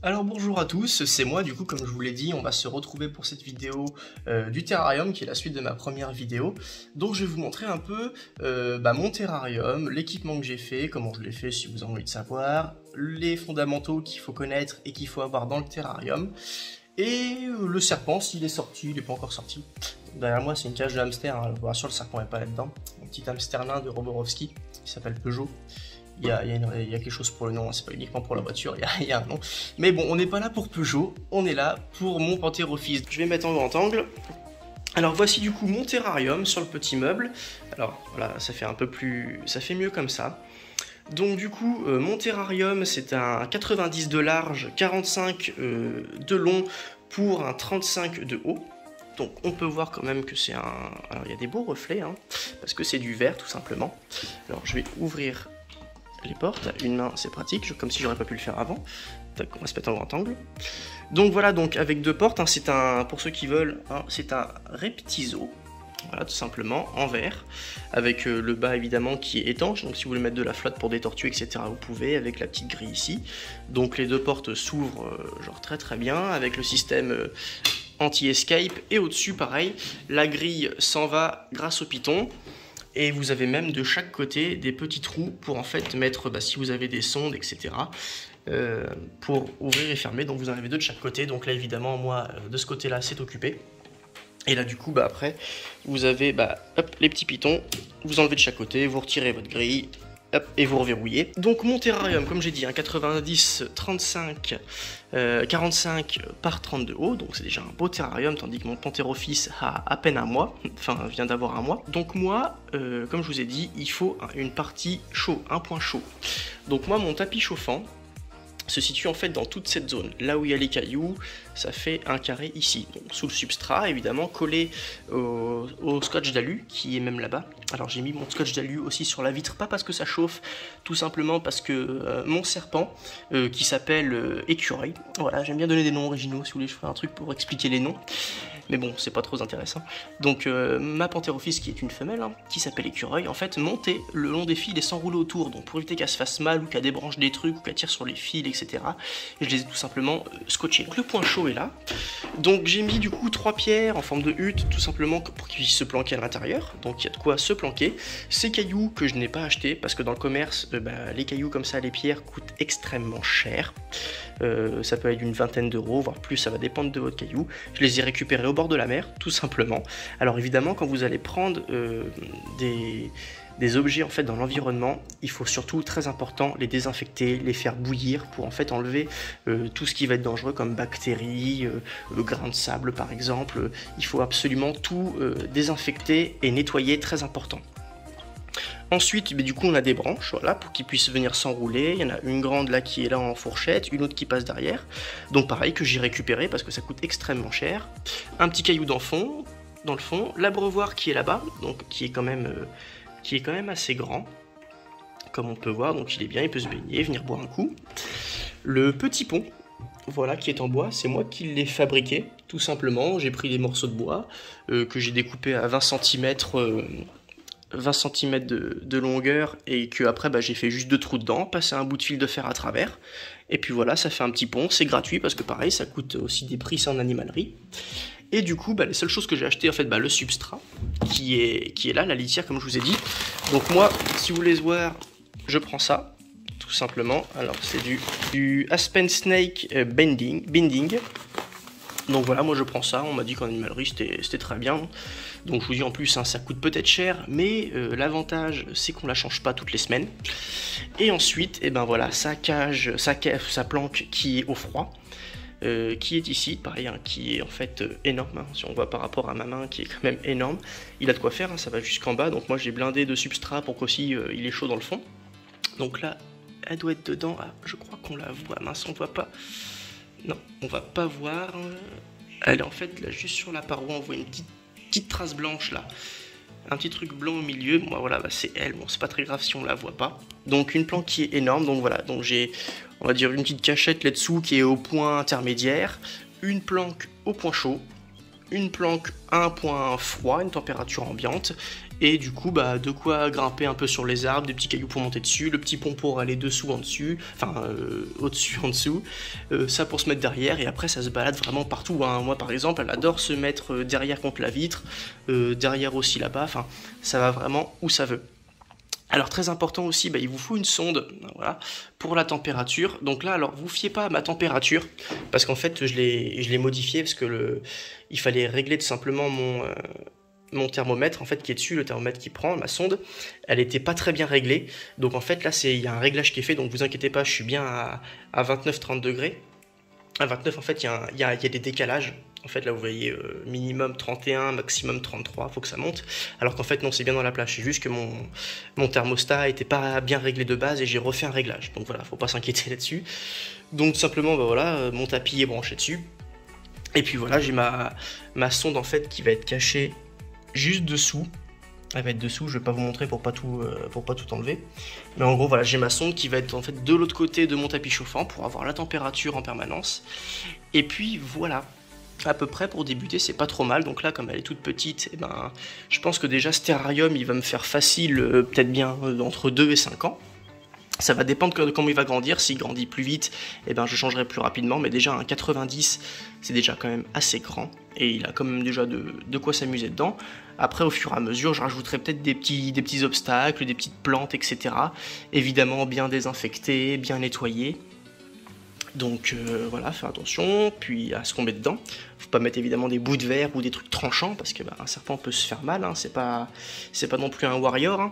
Alors bonjour à tous, c'est moi du coup comme je vous l'ai dit, on va se retrouver pour cette vidéo du terrarium qui est la suite de ma première vidéo. Donc je vais vous montrer un peu mon terrarium, l'équipement que j'ai fait, comment je l'ai fait si vous avez envie de savoir, les fondamentaux qu'il faut connaître et qu'il faut avoir dans le terrarium, et le serpent s'il est sorti, il n'est pas encore sorti. Derrière moi c'est une cage de hamster, hein, je vous rassure le serpent n'est pas là-dedans, un petit hamster nain de Roborowski qui s'appelle Peugeot. Il y a quelque chose pour le nom, c'est pas uniquement pour la voiture, il y a un nom. Mais bon, on n'est pas là pour Peugeot, on est là pour mon Panthérophis. Je vais mettre en grand angle. Alors voici du coup mon terrarium sur le petit meuble. Alors voilà, ça fait un peu plus, ça fait mieux comme ça. Donc du coup, mon terrarium c'est un 90 de large, 45 de long pour un 35 de haut. Donc on peut voir quand même que c'est un... Alors il y a des beaux reflets, hein, parce que c'est du verre tout simplement. Alors je vais ouvrir les portes, une main c'est pratique, comme si j'aurais pas pu le faire avant. Tac, on va se mettre en grand angle. Donc voilà, donc avec deux portes, hein, c'est un, pour ceux qui veulent, hein, c'est un Reptizo, voilà tout simplement, en verre, avec le bas évidemment qui est étanche, donc si vous voulez mettre de la flotte pour des tortues, etc. vous pouvez, avec la petite grille ici. Donc les deux portes s'ouvrent genre très bien, avec le système anti-escape, et au-dessus pareil, la grille s'en va grâce au piton. Et vous avez même de chaque côté des petits trous pour en fait mettre, si vous avez des sondes, etc. Pour ouvrir et fermer. Donc vous en avez deux de chaque côté. Donc là évidemment moi de ce côté là c'est occupé. Et là du coup après vous avez hop, les petits pitons. Vous enlevez de chaque côté, vous retirez votre grille. Hop, et vous reverrouillez. Donc mon terrarium, comme j'ai dit, un 90, 35, 45 par 30 de haut, donc c'est déjà un beau terrarium, tandis que mon Panthérophis a à peine un mois, enfin vient d'avoir un mois. Donc moi, comme je vous ai dit, il faut une partie chaud, un point chaud. Donc moi, mon tapis chauffant se situe en fait dans toute cette zone, là où il y a les cailloux, ça fait un carré ici, donc sous le substrat évidemment, collé au scotch d'alu qui est même là-bas. Alors j'ai mis mon scotch d'alu aussi sur la vitre, pas parce que ça chauffe, tout simplement parce que mon serpent, qui s'appelle Écureuil, voilà, j'aime bien donner des noms originaux, si vous voulez je ferai un truc pour expliquer les noms, mais bon c'est pas trop intéressant. Donc ma Panthérophis qui est une femelle, hein, qui s'appelle Écureuil, en fait monter le long des fils et s'enrouler autour, donc pour éviter qu'elle se fasse mal ou qu'elle débranche des trucs ou qu'elle tire sur les fils, etc. Et je les ai tout simplement scotchés. Donc le point chaud est là. Donc j'ai mis du coup 3 pierres en forme de hutte, tout simplement pour qu'ils puissent se planquer à l'intérieur. Donc il y a de quoi se planquer. Ces cailloux que je n'ai pas achetés parce que dans le commerce, les cailloux comme ça, les pierres coûtent extrêmement cher. Ça peut être d'une vingtaine d'euros, voire plus, ça va dépendre de votre caillou. Je les ai récupérés au bord de la mer, tout simplement. Alors évidemment, quand vous allez prendre des objets en fait dans l'environnement, il faut surtout, très important, les désinfecter, les faire bouillir pour en fait enlever tout ce qui va être dangereux comme bactéries, le grain de sable par exemple. Il faut absolument tout désinfecter et nettoyer, très important. Ensuite, du coup, on a des branches, voilà, pour qu'ils puissent venir s'enrouler. Il y en a une grande là qui est là en fourchette, une autre qui passe derrière. Donc pareil, que j'ai récupéré parce que ça coûte extrêmement cher. Un petit caillou dans le fond, l'abreuvoir qui est là-bas, donc qui est quand même assez grand, comme on peut voir, donc il est bien, il peut se baigner, venir boire un coup. Le petit pont, voilà, qui est en bois, c'est moi qui l'ai fabriqué, tout simplement. J'ai pris des morceaux de bois que j'ai découpés à 20 cm, de longueur, et que après j'ai fait juste 2 trous dedans, passé un bout de fil de fer à travers, et puis voilà, ça fait un petit pont. C'est gratuit parce que pareil, ça coûte aussi des prix, c'est en animalerie. Et du coup, les seules choses que j'ai acheté, en fait, le substrat, qui est là, la litière, comme je vous ai dit. Donc moi, si vous voulez voir, je prends ça, tout simplement. Alors, c'est du Aspen Snake Binding. Donc voilà, moi je prends ça, on m'a dit qu'en animalerie c'était très bien. Donc je vous dis en plus, hein, ça coûte peut-être cher, mais l'avantage c'est qu'on la change pas toutes les semaines. Et ensuite, voilà, sa planque qui est au froid. Qui est ici, pareil, hein, qui est en fait énorme, hein, si on voit par rapport à ma main qui est quand même énorme. Il a de quoi faire, hein, ça va jusqu'en bas, donc moi j'ai blindé de substrat pour qu'aussi il est chaud dans le fond. Donc là, elle doit être dedans, ah, je crois qu'on la voit, mince, on voit pas. Non, on va pas voir. Elle est en fait là juste sur la paroi, on voit une petite trace blanche là. Un petit truc blanc au milieu, bon, voilà, c'est elle, bon c'est pas très grave si on la voit pas. Donc une planque qui est énorme, donc voilà, donc j'ai, on va dire, une petite cachette là-dessous qui est au point intermédiaire, une planque au point chaud, une planque à un point froid, une température ambiante, et du coup bah de quoi grimper un peu sur les arbres, des petits cailloux pour monter dessus, le petit pont pour aller dessous en dessus, enfin au-dessus en dessous, ça pour se mettre derrière, et après ça se balade vraiment partout, hein. Moi par exemple elle adore se mettre derrière contre la vitre, derrière aussi là-bas, enfin ça va vraiment où ça veut. Alors très important aussi, bah, il vous faut une sonde, voilà, pour la température. Donc là, alors vous fiez pas à ma température, parce qu'en fait je l'ai modifié, parce que il fallait régler tout simplement mon thermomètre en fait qui est dessus, le thermomètre qui prend, ma sonde, elle était pas très bien réglée. Donc en fait là il y a un réglage qui est fait, donc vous inquiétez pas, je suis bien à 29-30 degrés. À 29 en fait il y a des décalages. En fait là vous voyez minimum 31, maximum 33, faut que ça monte. Alors qu'en fait non, c'est bien dans la plage, c'est juste que mon thermostat était pas bien réglé de base et j'ai refait un réglage. Donc voilà, faut pas s'inquiéter là-dessus. Donc tout simplement bah voilà, mon tapis est branché dessus. Et puis voilà, j'ai ma sonde en fait qui va être cachée juste dessous. Elle va être dessous, je vais pas vous montrer pour pas tout enlever. Mais en gros voilà, j'ai ma sonde qui va être en fait de l'autre côté de mon tapis chauffant pour avoir la température en permanence. Et puis voilà. À peu près pour débuter, c'est pas trop mal. Donc là, comme elle est toute petite, eh ben, je pense que déjà ce terrarium il va me faire facile, peut-être bien entre 2 et 5 ans. Ça va dépendre de comment il va grandir. S'il grandit plus vite, eh ben, je changerai plus rapidement. Mais déjà un 90, c'est déjà quand même assez grand. Et il a quand même déjà de quoi s'amuser dedans. Après, au fur et à mesure, je rajouterai peut-être des petits obstacles, des petites plantes, etc. Évidemment, bien désinfectés, bien nettoyés. Donc voilà, faire attention, puis à ce qu'on met dedans. Faut pas mettre évidemment des bouts de verre ou des trucs tranchants, parce que bah, un serpent peut se faire mal, hein. C'est pas non plus un warrior, hein.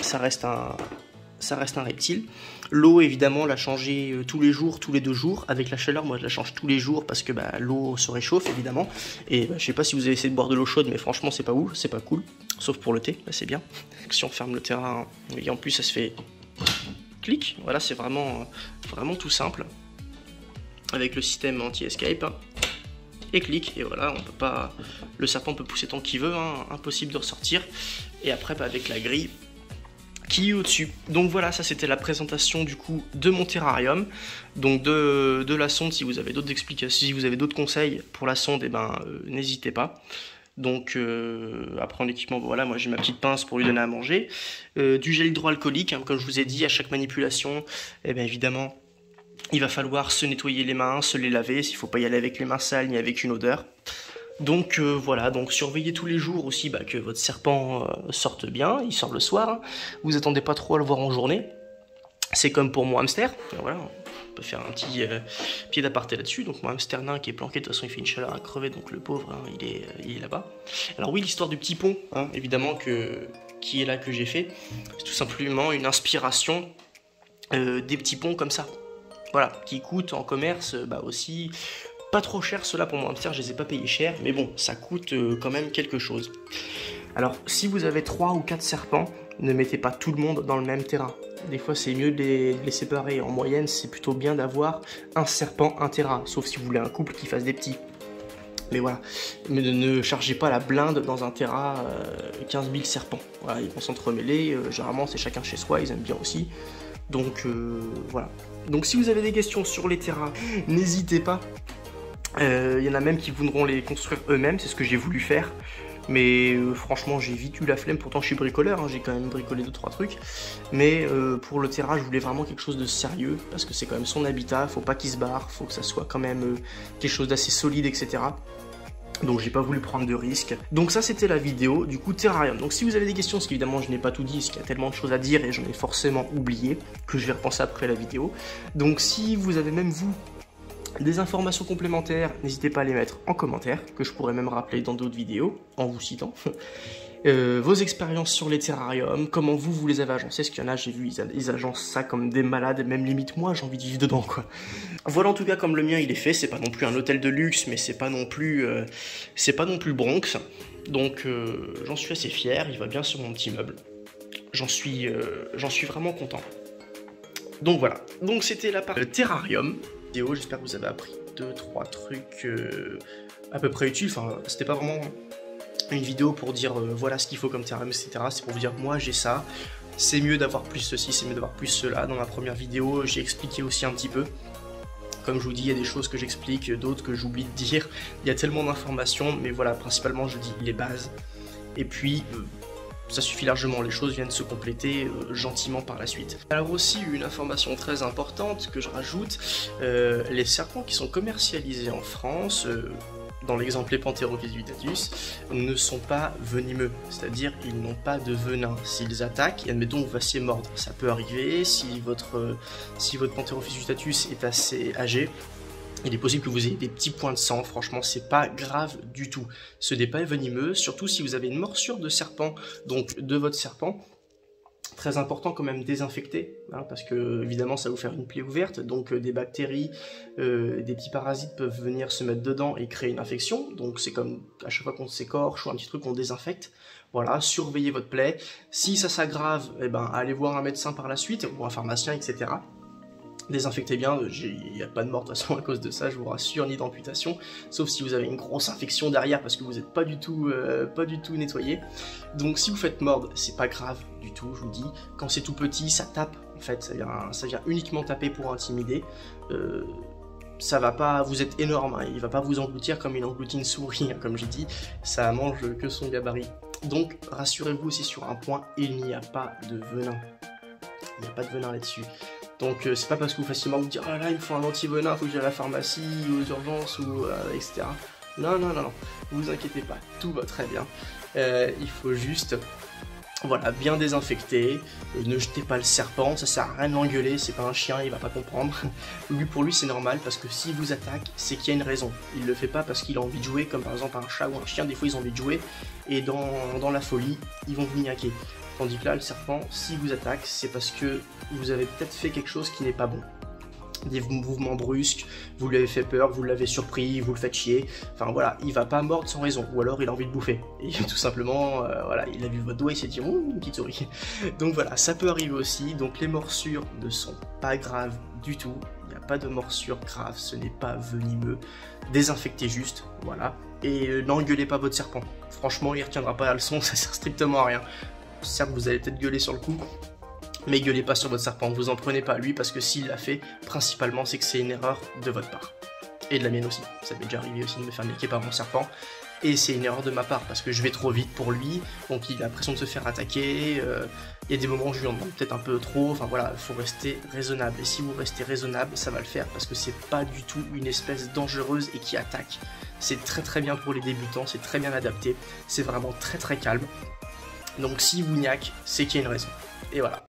Ça reste un reptile. L'eau évidemment la changer tous les jours, tous les 2 jours. Avec la chaleur, moi je la change tous les jours parce que bah, l'eau se réchauffe évidemment. Et bah, je sais pas si vous avez essayé de boire de l'eau chaude, mais franchement c'est pas ouf, c'est pas cool. Sauf pour le thé, bah, c'est bien. Si on ferme le terrain, et en plus ça se fait clic. Voilà, c'est vraiment tout simple. Avec le système anti-escape, et clic, et voilà, on peut pas, le serpent peut pousser tant qu'il veut, hein, impossible de ressortir. Et après bah, avec la grille qui est au-dessus. Donc voilà, ça c'était la présentation du coup de mon terrarium, donc de la sonde. Si vous avez d'autres explications, si vous avez d'autres conseils pour la sonde, et ben n'hésitez pas. Donc après en équipement, voilà, moi j'ai ma petite pince pour lui donner à manger, du gel hydroalcoolique, hein, comme je vous ai dit, à chaque manipulation, et bien évidemment il va falloir se nettoyer les mains, se les laver, s'il ne faut pas y aller avec les mains sales ni avec une odeur. Donc voilà, donc surveillez tous les jours aussi bah, que votre serpent sorte bien, il sort le soir, hein. Vous attendez pas trop à le voir en journée. C'est comme pour mon hamster, voilà, on peut faire un petit pied d'aparté là-dessus. Donc mon hamster nain qui est planqué, de toute façon il fait une chaleur à crever, donc le pauvre, hein, il est là-bas. Alors oui, l'histoire du petit pont, hein, évidemment, qui est là que j'ai fait, c'est tout simplement une inspiration des petits ponts comme ça. Voilà, qui coûtent en commerce bah aussi pas trop cher. Ceux-là pour mon hamster, je les ai pas payés cher, mais bon, ça coûte quand même quelque chose. Alors, si vous avez 3 ou 4 serpents, ne mettez pas tout le monde dans le même terrain. Des fois, c'est mieux de les séparer. En moyenne, c'est plutôt bien d'avoir un serpent, un terrain, sauf si vous voulez un couple qui fasse des petits. Mais voilà, mais ne chargez pas la blinde dans un terrain 15 000 serpents. Voilà, ils vont s'entremêler, généralement c'est chacun chez soi, ils aiment bien aussi. Donc voilà. Donc si vous avez des questions sur les terrains, n'hésitez pas. Il y en a même qui voudront les construire eux-mêmes, c'est ce que j'ai voulu faire. Mais franchement j'ai vite eu la flemme, pourtant je suis bricoleur, hein, j'ai quand même bricolé 2-3 trucs. Mais pour le terrain je voulais vraiment quelque chose de sérieux, parce que c'est quand même son habitat, faut pas qu'il se barre, faut que ça soit quand même quelque chose d'assez solide, etc. Donc j'ai pas voulu prendre de risques. Donc ça c'était la vidéo du coup terrarium. Donc si vous avez des questions, parce qu'évidemment je n'ai pas tout dit, parce qu'il y a tellement de choses à dire et j'en ai forcément oublié, que je vais repenser après la vidéo. Donc si vous avez même vous des informations complémentaires, n'hésitez pas à les mettre en commentaire, que je pourrais même rappeler dans d'autres vidéos, en vous citant. Vos expériences sur les terrariums, comment vous les avez agencés, parce qu'il y en a, j'ai vu, ils agencent ça comme des malades, même limite moi, j'ai envie de vivre dedans, quoi. Voilà en tout cas comme le mien il est fait, c'est pas non plus un hôtel de luxe, mais c'est pas non plus Bronx, donc j'en suis assez fier, il va bien sur mon petit meuble, j'en suis vraiment content. Donc voilà, donc c'était la partie terrarium. J'espère que vous avez appris 2-3 trucs à peu près utiles, enfin c'était pas vraiment une vidéo pour dire voilà ce qu'il faut comme terrarium, etc. C'est pour vous dire moi j'ai ça, c'est mieux d'avoir plus ceci, c'est mieux d'avoir plus cela. Dans ma première vidéo j'ai expliqué aussi un petit peu. Comme je vous dis, il y a des choses que j'explique, d'autres que j'oublie de dire. Il y a tellement d'informations, mais voilà, principalement je dis les bases. Et puis, ça suffit largement, les choses viennent se compléter gentiment par la suite. Alors aussi, une information très importante que je rajoute, les serpents qui sont commercialisés en France, dans l'exemple Pantherophis vittatus, ne sont pas venimeux, c'est-à-dire ils n'ont pas de venin. S'ils attaquent, et admettons vous fassiez mordre, ça peut arriver, si votre Pantherophis vittatus est assez âgé, il est possible que vous ayez des petits points de sang, franchement c'est pas grave du tout. Ce n'est pas venimeux, surtout si vous avez une morsure de serpent, donc de votre serpent. Très important quand même désinfecter, hein, parce que évidemment ça va vous faire une plaie ouverte, donc des bactéries, des petits parasites peuvent venir se mettre dedans et créer une infection, donc c'est comme à chaque fois qu'on s'écorche ou un petit truc on désinfecte. Voilà, surveillez votre plaie, si ça s'aggrave, eh ben, allez voir un médecin par la suite, ou un pharmacien, etc. Désinfectez bien, il n'y a pas de mort de toute façon à cause de ça, je vous rassure, ni d'amputation, sauf si vous avez une grosse infection derrière parce que vous n'êtes pas du tout nettoyé. Donc si vous faites mordre, c'est pas grave du tout, je vous dis. Quand c'est tout petit, ça tape, en fait, ça vient uniquement taper pour intimider. Ça va pas, vous êtes énorme, hein, il va pas vous engloutir comme il engloutit une souris, hein, comme j'ai dit, ça mange que son gabarit. Donc rassurez-vous aussi sur un point, il n'y a pas de venin. Il n'y a pas de venin là-dessus. Donc c'est pas parce que vous fassiez mal, vous dire ah là là il me faut un anti-venin, faut que j'aille à la pharmacie, aux urgences, ou etc. Non, non, non, non, vous inquiétez pas, tout va très bien. Il faut juste, voilà, bien désinfecter, ne jetez pas le serpent, ça sert à rien de l'engueuler, c'est pas un chien, il va pas comprendre. Pour lui c'est normal, parce que s'il vous attaque, c'est qu'il y a une raison. Il le fait pas parce qu'il a envie de jouer, comme par exemple un chat ou un chien, des fois ils ont envie de jouer, et dans la folie, ils vont vous niaquer. Tandis que là, le serpent, s'il vous attaque, c'est parce que vous avez peut-être fait quelque chose qui n'est pas bon. Des mouvements brusques, vous lui avez fait peur, vous l'avez surpris, vous le faites chier. Enfin voilà, il va pas mordre sans raison, ou alors il a envie de bouffer. Et tout simplement, voilà, il a vu votre doigt et il s'est dit oh, une petite souris. Donc voilà, ça peut arriver aussi. Donc les morsures ne sont pas graves du tout. Il n'y a pas de morsure grave, ce n'est pas venimeux. Désinfectez juste, voilà. Et n'engueulez pas votre serpent. Franchement, il retiendra pas la leçon, ça sert strictement à rien. Certes, vous allez peut-être gueuler sur le coup, mais gueulez pas sur votre serpent, vous en prenez pas à lui, parce que s'il l'a fait, principalement, c'est que c'est une erreur de votre part. Et de la mienne aussi. Ça m'est déjà arrivé aussi de me faire niquer par mon serpent, et c'est une erreur de ma part, parce que je vais trop vite pour lui, donc il a l'impression de se faire attaquer, il y a des moments où je lui en demande peut-être un peu trop, enfin voilà, il faut rester raisonnable, et si vous restez raisonnable, ça va le faire, parce que c'est pas du tout une espèce dangereuse et qui attaque. C'est très très bien pour les débutants, c'est très bien adapté, c'est vraiment très très calme. Donc si vous niaque, c'est qu'il y a une raison. Et voilà.